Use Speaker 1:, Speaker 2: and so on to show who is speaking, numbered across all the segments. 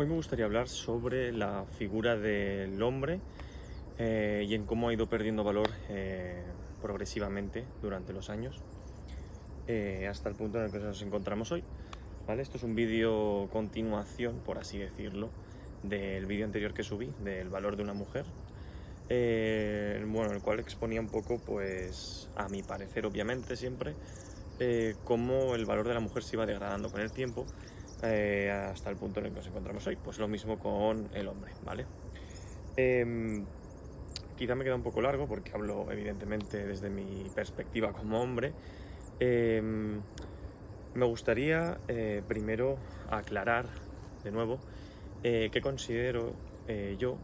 Speaker 1: Hoy me gustaría hablar sobre la figura del hombre y en cómo ha ido perdiendo valor progresivamente durante los años hasta el punto en el que nos encontramos hoy. ¿Vale? Esto es un vídeo continuación, por así decirlo, del vídeo anterior que subí, del valor de una mujer, el cual exponía un poco, pues, a mi parecer, obviamente, siempre, cómo el valor de la mujer se iba degradando con el tiempo hasta el punto en el que nos encontramos hoy. Pues lo mismo con el hombre, ¿vale? Em, Quizá me queda un poco largo porque hablo evidentemente desde mi perspectiva como hombre. Em, Me gustaría primero aclarar de nuevo qué considero yo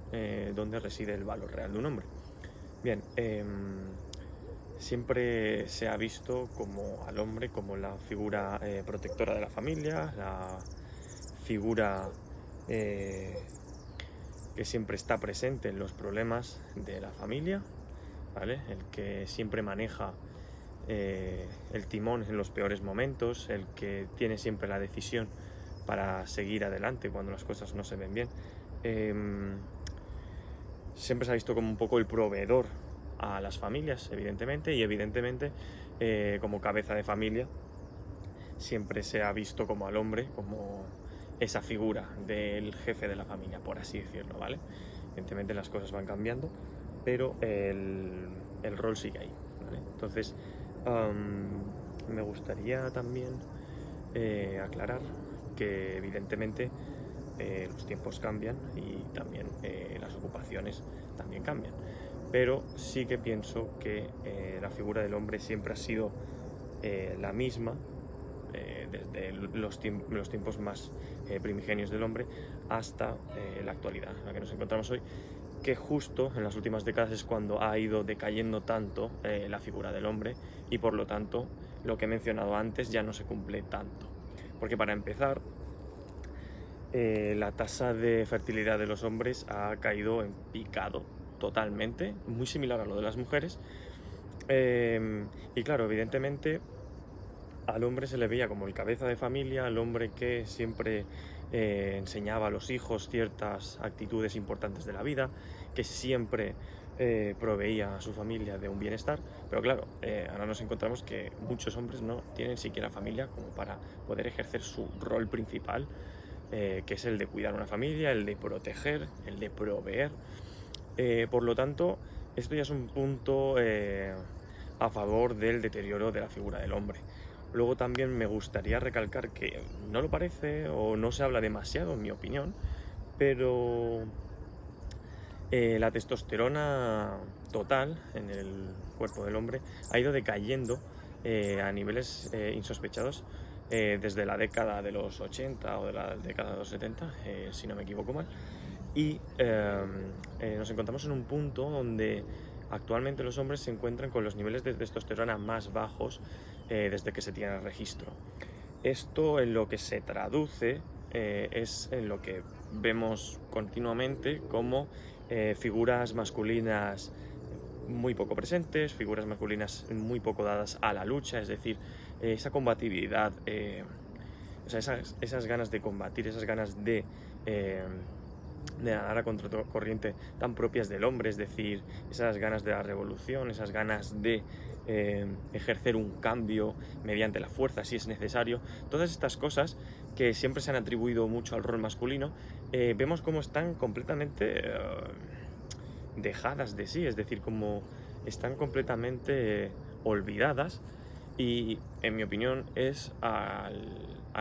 Speaker 1: dónde reside el valor real de un hombre. Bien, siempre se ha visto como al hombre como la figura protectora de la familia, la figura eh, que siempre está presente en los problemas de la familia, ¿vale? El que siempre maneja el timón en los peores momentos, el que tiene siempre la decisión para seguir adelante cuando las cosas no se ven bien. Siempre se ha visto como un poco el proveedor a las familias, evidentemente, y evidentemente como cabeza de familia siempre se ha visto como al hombre, como esa figura del jefe de la familia, por así decirlo, ¿vale? Evidentemente las cosas van cambiando, pero el rol sigue ahí, ¿vale? Entonces, me gustaría también aclarar que evidentemente los tiempos cambian y también las ocupaciones también cambian. Pero sí que pienso que la figura del hombre siempre ha sido la misma desde los tiempos más primigenios del hombre hasta la actualidad en la que nos encontramos hoy, que justo en las últimas décadas es cuando ha ido decayendo tanto la figura del hombre y por lo tanto lo que he mencionado antes ya no se cumple tanto. Porque para empezar, la tasa de fertilidad de los hombres ha caído en picado totalmente, muy similar a lo de las mujeres. Y claro, evidentemente al hombre se le veía como el cabeza de familia, al hombre que siempre enseñaba a los hijos ciertas actitudes importantes de la vida, que siempre proveía a su familia de un bienestar. Pero claro, ahora nos encontramos que muchos hombres no tienen siquiera familia como para poder ejercer su rol principal, que es el de cuidar una familia, el de proteger, el de proveer. Por lo tanto, esto ya es un punto a favor del deterioro de la figura del hombre. Luego también me gustaría recalcar que no lo parece o no se habla demasiado, en mi opinión, pero la testosterona total en el cuerpo del hombre ha ido decayendo a niveles insospechados desde la década de los 80 o de la década de los 70, si no me equivoco mal. Y nos encontramos en un punto donde actualmente los hombres se encuentran con los niveles de testosterona más bajos desde que se tiene el registro. Esto en lo que se traduce es en lo que vemos continuamente como figuras masculinas muy poco presentes, figuras masculinas muy poco dadas a la lucha, es decir, esa combatividad, o sea, esas ganas de combatir, esas ganas de nadar a contracorriente tan propias del hombre, es decir, esas ganas de la revolución, esas ganas de ejercer un cambio mediante la fuerza si es necesario, todas estas cosas que siempre se han atribuido mucho al rol masculino, vemos cómo están completamente dejadas de sí, es decir, como están completamente olvidadas y, en mi opinión, es a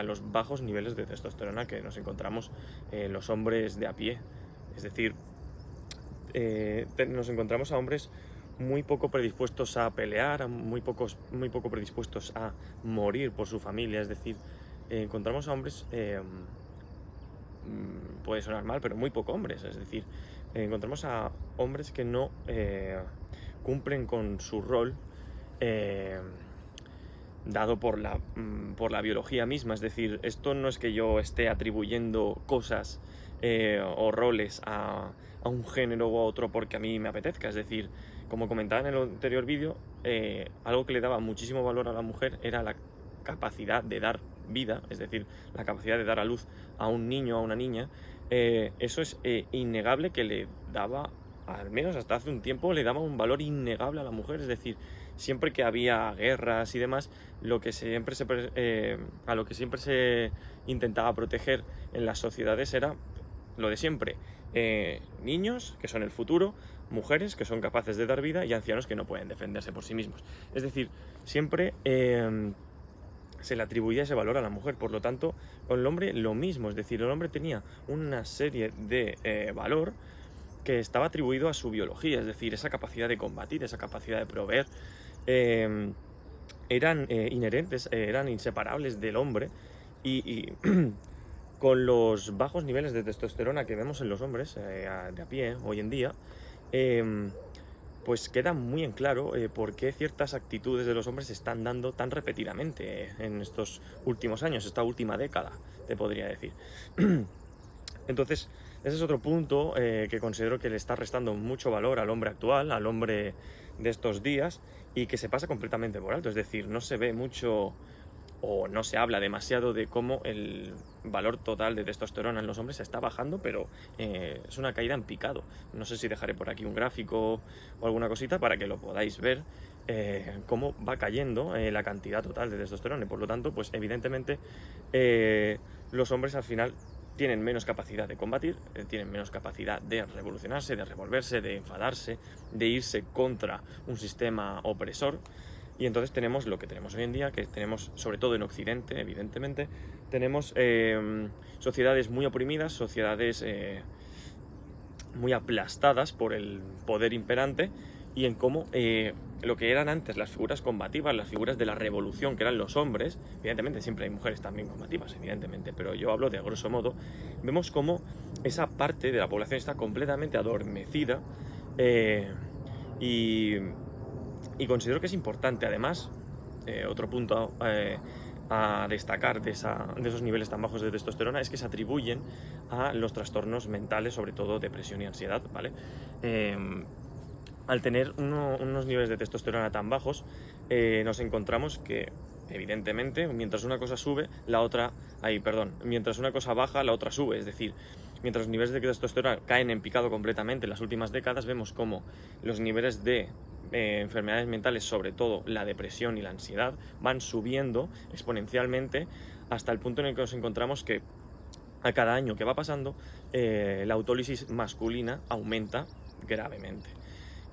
Speaker 1: los bajos niveles de testosterona que nos encontramos los hombres de a pie. Es decir, nos encontramos a hombres muy poco predispuestos a pelear, muy poco predispuestos a morir por su familia. Es decir, encontramos a hombres, puede sonar mal, pero muy poco hombres. Es decir, encontramos a hombres que no cumplen con su rol dado por la biología misma. Es decir, esto no es que yo esté atribuyendo cosas o roles a un género u a otro porque a mí me apetezca. Es decir, como comentaba en el anterior vídeo, algo que le daba muchísimo valor a la mujer era la capacidad de dar vida, es decir, la capacidad de dar a luz a un niño o a una niña, eso es innegable que le daba, al menos hasta hace un tiempo, le daba un valor innegable a la mujer. Es decir, siempre que había guerras y demás, a lo que siempre se intentaba proteger en las sociedades era lo de siempre. Niños, que son el futuro, mujeres, que son capaces de dar vida, y ancianos que no pueden defenderse por sí mismos. Es decir, siempre se le atribuía ese valor a la mujer. Por lo tanto, con el hombre lo mismo. Es decir, el hombre tenía una serie de valor que estaba atribuido a su biología. Es decir, esa capacidad de combatir, esa capacidad de proveer, eran inherentes, eran inseparables del hombre. Y con los bajos niveles de testosterona que vemos en los hombres de a pie hoy en día, pues queda muy en claro por qué ciertas actitudes de los hombres se están dando tan repetidamente en estos últimos años, esta última década, te podría decir. Entonces, ese es otro punto que considero que le está restando mucho valor al hombre actual, al hombre de estos días, y que se pasa completamente por alto. Es decir, no se ve mucho o no se habla demasiado de cómo el valor total de testosterona en los hombres está bajando, pero es una caída en picado. No sé si dejaré por aquí un gráfico o alguna cosita para que lo podáis ver, cómo va cayendo la cantidad total de testosterona. Y por lo tanto, pues evidentemente los hombres al final tienen menos capacidad de combatir, tienen menos capacidad de revolucionarse, de revolverse, de enfadarse, de irse contra un sistema opresor. Y entonces tenemos lo que tenemos hoy en día, que tenemos, sobre todo en Occidente, evidentemente, tenemos sociedades muy oprimidas, sociedades muy aplastadas por el poder imperante, y en cómo lo que eran antes las figuras combativas, las figuras de la revolución, que eran los hombres, evidentemente siempre hay mujeres también combativas, evidentemente, pero yo hablo de a grosso modo, vemos cómo esa parte de la población está completamente adormecida, y considero que es importante. Además, otro punto a destacar de esos niveles tan bajos de testosterona es que se atribuyen a los trastornos mentales, sobre todo depresión y ansiedad, ¿vale? Al tener unos niveles de testosterona tan bajos, nos encontramos que, evidentemente, mientras una cosa sube, mientras una cosa baja, la otra sube. Es decir, mientras los niveles de testosterona caen en picado completamente en las últimas décadas, vemos cómo los niveles de enfermedades mentales, sobre todo la depresión y la ansiedad, van subiendo exponencialmente hasta el punto en el que nos encontramos que a cada año que va pasando la autólisis masculina aumenta gravemente.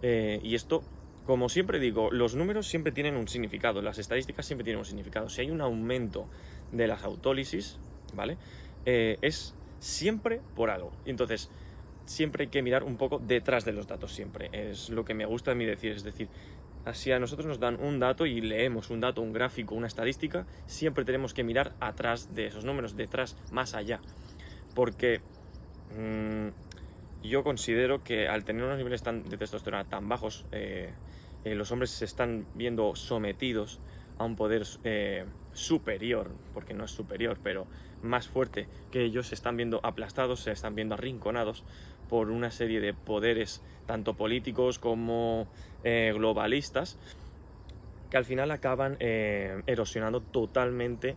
Speaker 1: Y esto, como siempre digo, los números siempre tienen un significado, las estadísticas siempre tienen un significado. Si hay un aumento de las autólisis, ¿vale? Es siempre por algo. Entonces, siempre hay que mirar un poco detrás de los datos, siempre. Es lo que me gusta a mí decir, es decir, así a nosotros nos dan un dato y leemos un dato, un gráfico, una estadística, siempre tenemos que mirar atrás de esos números, detrás, más allá. Porque yo considero que al tener unos niveles de testosterona tan bajos, los hombres se están viendo sometidos a un poder superior, porque no es superior, pero más fuerte que ellos. Se están viendo aplastados, se están viendo arrinconados por una serie de poderes, tanto políticos como globalistas, que al final acaban erosionando totalmente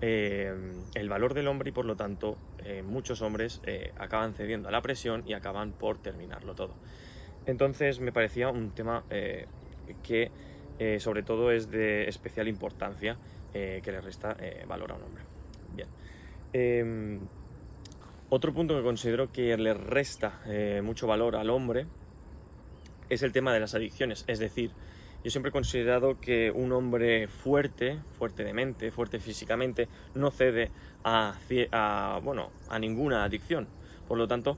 Speaker 1: el valor del hombre, y por lo tanto muchos hombres acaban cediendo a la presión y acaban por terminarlo todo. Entonces me parecía un tema que sobre todo es de especial importancia, que le resta valor a un hombre. Bien. Otro punto que considero que le resta mucho valor al hombre es el tema de las adicciones. Es decir, yo siempre he considerado que un hombre fuerte de mente, fuerte físicamente, no cede a ninguna adicción. Por lo tanto,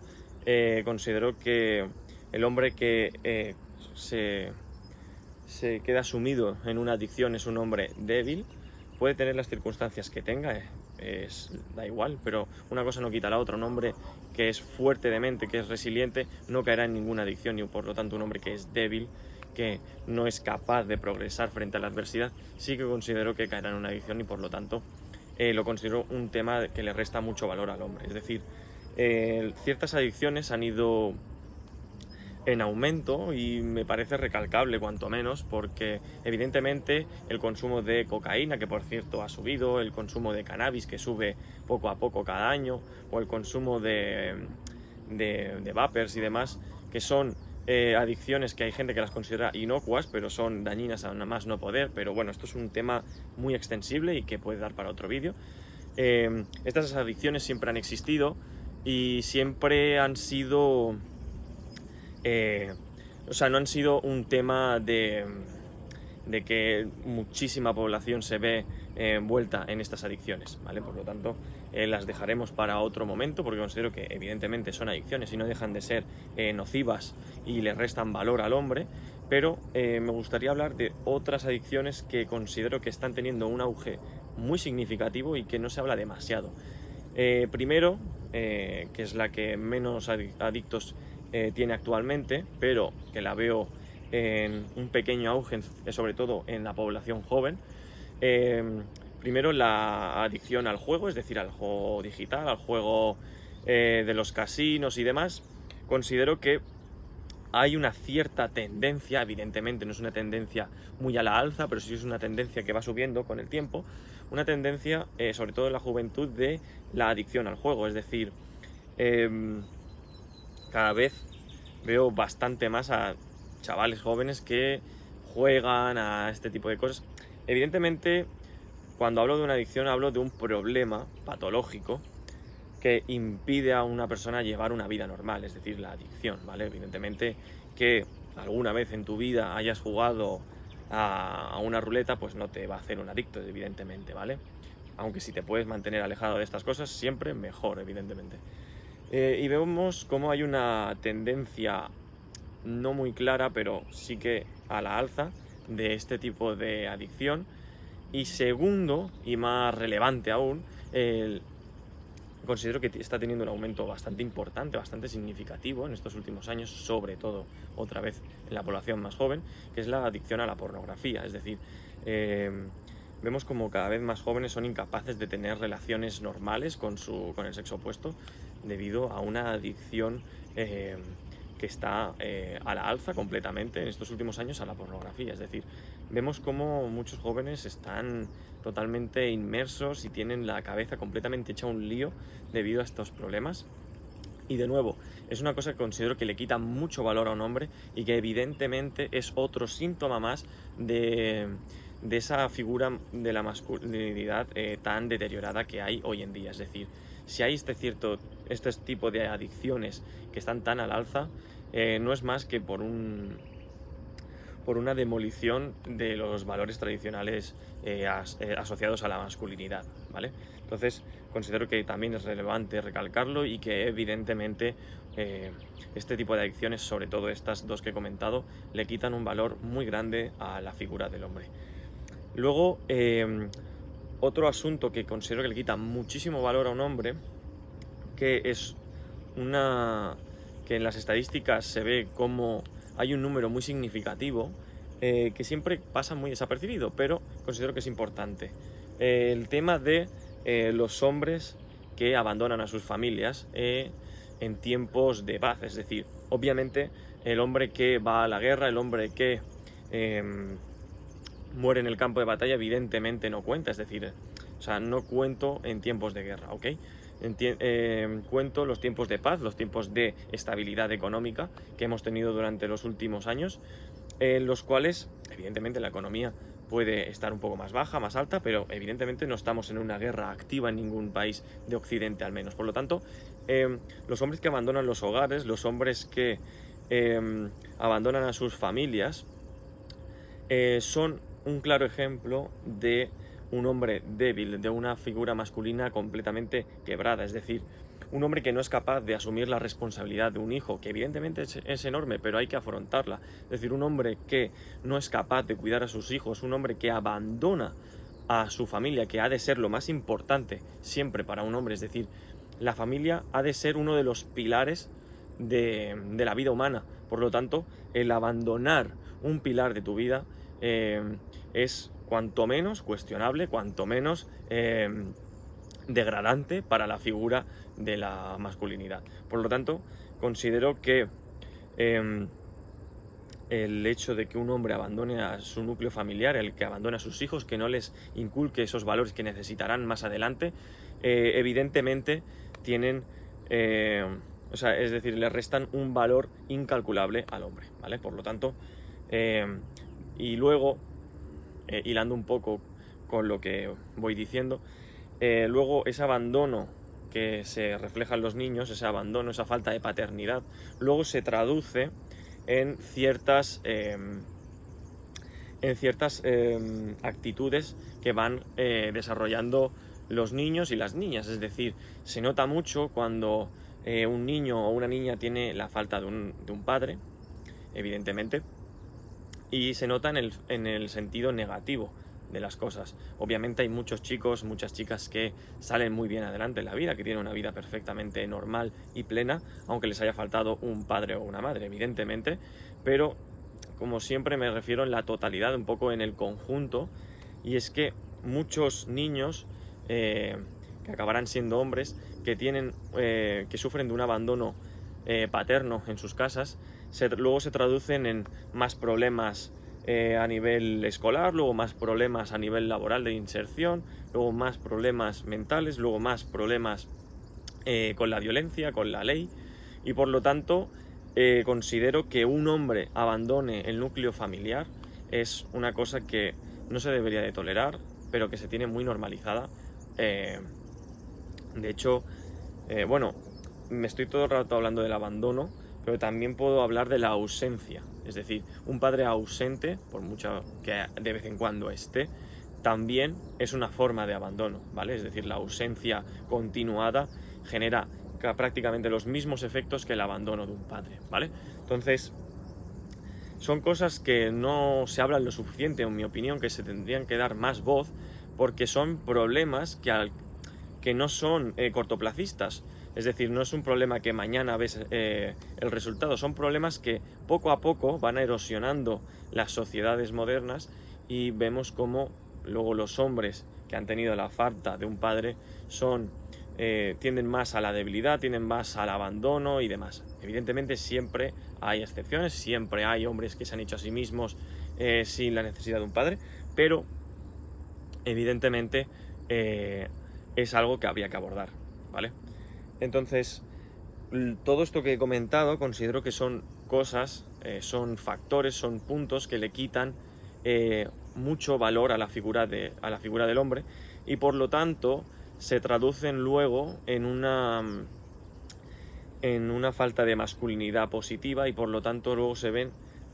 Speaker 1: considero que el hombre que se queda sumido en una adicción es un hombre débil. Puede tener las circunstancias que tenga, da igual, pero una cosa no quita la otra. Un hombre que es fuerte de mente, que es resiliente, no caerá en ninguna adicción, y por lo tanto un hombre que es débil, que no es capaz de progresar frente a la adversidad, sí que considero que caerá en una adicción, y por lo tanto lo considero un tema que le resta mucho valor al hombre. Es decir, ciertas adicciones han ido en aumento y me parece recalcable cuanto menos, porque evidentemente el consumo de cocaína, que por cierto ha subido, el consumo de cannabis, que sube poco a poco cada año, o el consumo de vapers y demás, que son adicciones que hay gente que las considera inocuas, pero son dañinas a nada más no poder. Pero bueno, esto es un tema muy extensible y que puede dar para otro vídeo. Estas adicciones siempre han existido y siempre han sido... o sea, no han sido un tema de que muchísima población se ve envuelta en estas adicciones, ¿vale? Por lo tanto, las dejaremos para otro momento, porque considero que evidentemente son adicciones y no dejan de ser nocivas y le restan valor al hombre, pero me gustaría hablar de otras adicciones que considero que están teniendo un auge muy significativo y que no se habla demasiado. Primero, que es la que menos adictos tiene actualmente, pero que la veo en un pequeño auge, sobre todo en la población joven. Primero, la adicción al juego, es decir, al juego digital, al juego de los casinos y demás. Considero que hay una cierta tendencia, evidentemente no es una tendencia muy a la alza, pero sí es una tendencia que va subiendo con el tiempo, una tendencia, sobre todo en la juventud, de la adicción al juego. Es decir, cada vez veo bastante más a chavales jóvenes que juegan a este tipo de cosas. Evidentemente, cuando hablo de una adicción, hablo de un problema patológico que impide a una persona llevar una vida normal, es decir, la adicción, ¿vale? Evidentemente que alguna vez en tu vida hayas jugado a una ruleta, pues no te va a hacer un adicto, evidentemente, ¿vale? Aunque si te puedes mantener alejado de estas cosas, siempre mejor, evidentemente. Y vemos cómo hay una tendencia no muy clara, pero sí que a la alza de este tipo de adicción. Y segundo, y más relevante aún, considero que está teniendo un aumento bastante importante, bastante significativo en estos últimos años, sobre todo, otra vez, en la población más joven, que es la adicción a la pornografía. Es decir, vemos como cada vez más jóvenes son incapaces de tener relaciones normales con el sexo opuesto debido a una adicción que está a la alza completamente en estos últimos años a la pornografía. Es decir, vemos como muchos jóvenes están totalmente inmersos y tienen la cabeza completamente hecha un lío debido a estos problemas. Y de nuevo, es una cosa que considero que le quita mucho valor a un hombre y que evidentemente es otro síntoma más de esa figura de la masculinidad tan deteriorada que hay hoy en día. Es decir, si hay este tipo de adicciones que están tan al alza, no es más que por una demolición de los valores tradicionales asociados a la masculinidad, ¿vale? Entonces, considero que también es relevante recalcarlo y que evidentemente este tipo de adicciones, sobre todo estas dos que he comentado, le quitan un valor muy grande a la figura del hombre. Luego, otro asunto que considero que le quita muchísimo valor a un hombre, que es que en las estadísticas se ve como hay un número muy significativo que siempre pasa muy desapercibido, pero considero que es importante. El tema de los hombres que abandonan a sus familias en tiempos de paz. Es decir, obviamente el hombre que va a la guerra, el hombre que muere en el campo de batalla, evidentemente no cuenta. Es decir, o sea, no cuento en tiempos de guerra, ¿ok? Cuento los tiempos de paz, los tiempos de estabilidad económica que hemos tenido durante los últimos años, en los cuales, evidentemente, la economía puede estar un poco más baja, más alta, pero evidentemente no estamos en una guerra activa en ningún país de Occidente al menos. Por lo tanto, los hombres que abandonan los hogares, los hombres que abandonan a sus familias, son un claro ejemplo de un hombre débil, de una figura masculina completamente quebrada. Es decir, un hombre que no es capaz de asumir la responsabilidad de un hijo, que evidentemente es enorme, pero hay que afrontarla. Es decir, un hombre que no es capaz de cuidar a sus hijos, un hombre que abandona a su familia, que ha de ser lo más importante siempre para un hombre. Es decir, la familia ha de ser uno de los pilares de la vida humana. Por lo tanto, el abandonar un pilar de tu vida es cuanto menos cuestionable, cuanto menos degradante para la figura de la masculinidad. Por lo tanto, considero que el hecho de que un hombre abandone a su núcleo familiar, el que abandone a sus hijos, que no les inculque esos valores que necesitarán más adelante, evidentemente tienen, es decir, le restan un valor incalculable al hombre, ¿vale? Por lo tanto, y luego, hilando un poco con lo que voy diciendo, luego ese abandono que se refleja en los niños, ese abandono, esa falta de paternidad, luego se traduce en ciertas actitudes que van desarrollando los niños y las niñas. Es decir, se nota mucho cuando un niño o una niña tiene la falta de un padre, evidentemente, y se nota en el sentido negativo de las cosas. Obviamente hay muchos chicos, muchas chicas que salen muy bien adelante en la vida, que tienen una vida perfectamente normal y plena, aunque les haya faltado un padre o una madre, evidentemente, pero como siempre me refiero en la totalidad, un poco en el conjunto, y es que muchos niños que acabarán siendo hombres, que sufren de un abandono paterno en sus casas, luego se traducen en más problemas a nivel escolar, luego más problemas a nivel laboral de inserción, luego más problemas mentales, luego más problemas con la violencia, con la ley, y por lo tanto considero que un hombre abandone el núcleo familiar es una cosa que no se debería de tolerar, pero que se tiene muy normalizada. De hecho, me estoy todo el rato hablando del abandono, pero también puedo hablar de la ausencia. Es decir, un padre ausente, por mucho que de vez en cuando esté, también es una forma de abandono, ¿vale? Es decir, la ausencia continuada genera prácticamente los mismos efectos que el abandono de un padre, ¿vale? Entonces, son cosas que no se hablan lo suficiente, en mi opinión, que se tendrían que dar más voz, porque son problemas que no son cortoplacistas. Es decir, no es un problema que mañana ves el resultado, son problemas que poco a poco van erosionando las sociedades modernas y vemos cómo luego los hombres que han tenido la falta de un padre tienden más a la debilidad, tienden más al abandono y demás. Evidentemente siempre hay excepciones, siempre hay hombres que se han hecho a sí mismos sin la necesidad de un padre, pero evidentemente es algo que habría que abordar, ¿vale? Entonces, todo esto que he comentado considero que son cosas, son factores, son puntos que le quitan mucho valor a la figura del hombre, y por lo tanto se traducen luego en una falta de masculinidad positiva, y por lo tanto luego se ven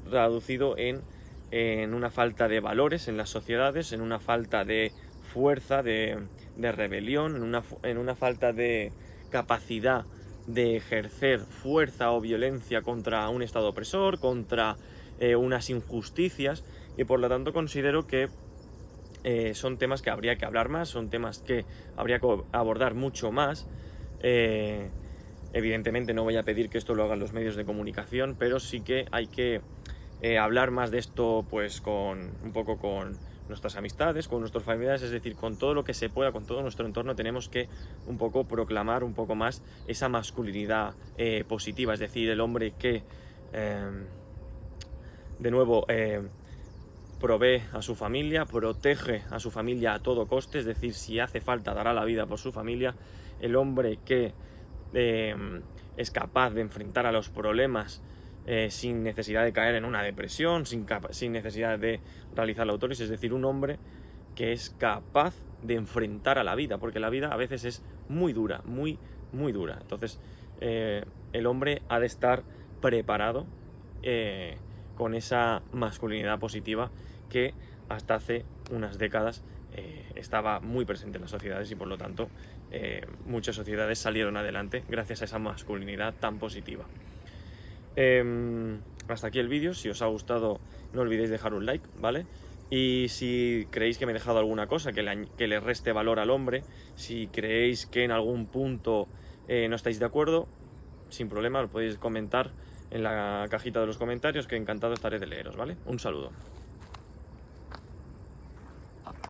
Speaker 1: traducido en una falta de valores en las sociedades, en una falta de fuerza, de rebelión, en una falta de capacidad de ejercer fuerza o violencia contra un estado opresor, contra unas injusticias, y por lo tanto considero que son temas que habría que hablar más, son temas que habría que abordar mucho más. Evidentemente no voy a pedir que esto lo hagan los medios de comunicación, pero sí que hay que hablar más de esto, pues un poco con nuestras amistades, con nuestros familiares, es decir, con todo lo que se pueda, con todo nuestro entorno. Tenemos que un poco proclamar un poco más esa masculinidad positiva, es decir, el hombre que de nuevo provee a su familia, protege a su familia a todo coste, es decir, si hace falta dará la vida por su familia. El hombre que es capaz de enfrentar a los problemas sin necesidad de caer en una depresión, sin necesidad de realizar la autólisis, es decir, un hombre que es capaz de enfrentar a la vida, porque la vida a veces es muy dura, muy, muy dura. Entonces, el hombre ha de estar preparado con esa masculinidad positiva que hasta hace unas décadas estaba muy presente en las sociedades, y por lo tanto muchas sociedades salieron adelante gracias a esa masculinidad tan positiva. Hasta aquí el vídeo. Si os ha gustado, no olvidéis dejar un like, ¿vale? Y si creéis que me he dejado alguna cosa que le reste valor al hombre, si creéis que en algún punto no estáis de acuerdo, sin problema lo podéis comentar en la cajita de los comentarios, que encantado estaré de leeros, ¿vale? Un saludo.